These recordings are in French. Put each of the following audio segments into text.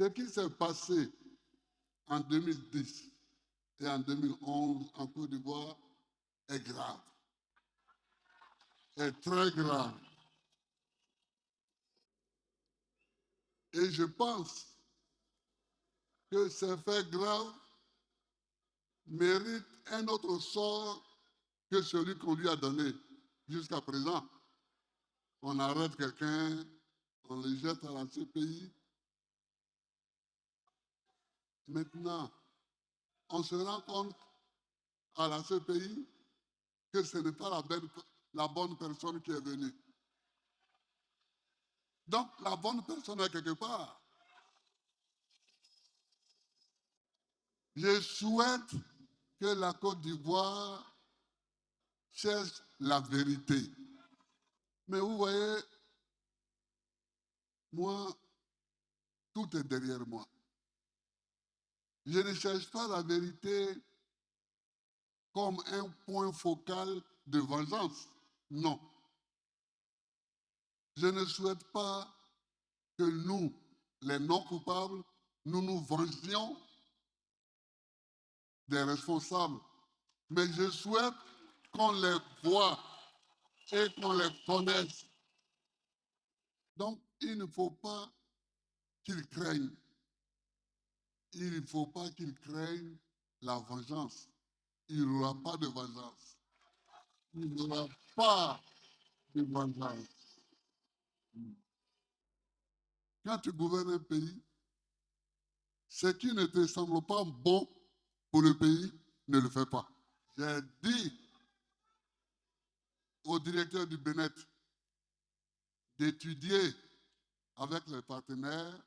Ce qui s'est passé en 2010 et en 2011 en Côte d'Ivoire est grave, est très grave. Et je pense que ces faits graves méritent un autre sort que celui qu'on lui a donné jusqu'à présent. On arrête quelqu'un, on le jette à la CPI. Maintenant, on se rend compte à la CPI que ce n'est pas la bonne personne qui est venue. Donc, la bonne personne est quelque part. Je souhaite que la Côte d'Ivoire cherche la vérité. Mais vous voyez, moi, tout est derrière moi. Je ne cherche pas la vérité comme un point focal de vengeance. Non. Je ne souhaite pas que nous, les non-coupables, nous nous vengions des responsables. Mais je souhaite qu'on les voie et qu'on les connaisse. Donc, il ne faut pas qu'ils craignent. Il ne faut pas qu'ils craignent la vengeance. Il n'y aura pas de vengeance. Il n'y aura pas de vengeance. Quand tu gouvernes un pays, ce qui ne te semble pas bon pour le pays, ne le fais pas. J'ai dit au directeur du Bénet d'étudier avec les partenaires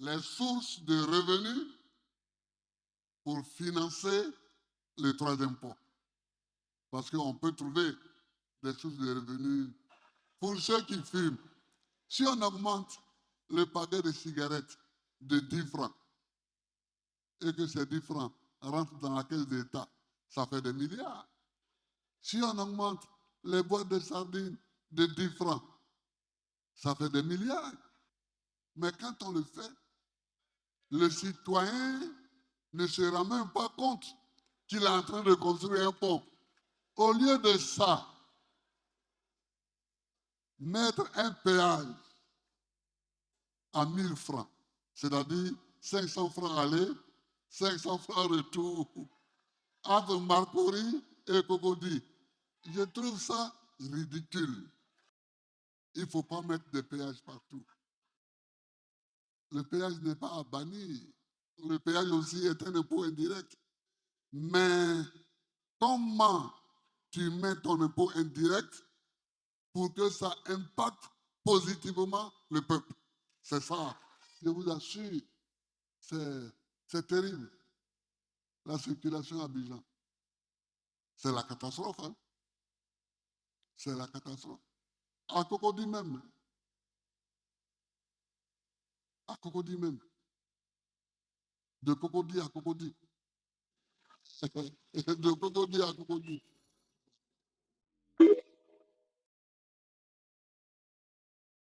les sources de revenus pour financer le troisième pont. Parce qu'on peut trouver des sources de revenus pour ceux qui fument. Si on augmente le paquet de cigarettes de 10 francs et que ces 10 francs rentrent dans la caisse d'État, ça fait des milliards. Si on augmente les boîtes de sardines de 10 francs, ça fait des milliards. Mais quand on le fait, le citoyen ne se rend même pas compte qu'il est en train de construire un pont. Au lieu de ça, mettre un péage à 1000 francs, c'est-à-dire 500 francs aller, 500 francs retour, entre Marcory et Cocody. Je trouve ça ridicule. Il ne faut pas mettre des péages partout. Le péage n'est pas à bannir. Le péage aussi est un impôt indirect. Mais comment tu mets ton impôt indirect pour que ça impacte positivement le peuple? C'est ça. Je vous assure, c'est terrible. La circulation à Abidjan, c'est la catastrophe. Hein? C'est la catastrophe. À Cocody même. À Cocody même. De Cocody à Cocody. De Cocody à Cocody.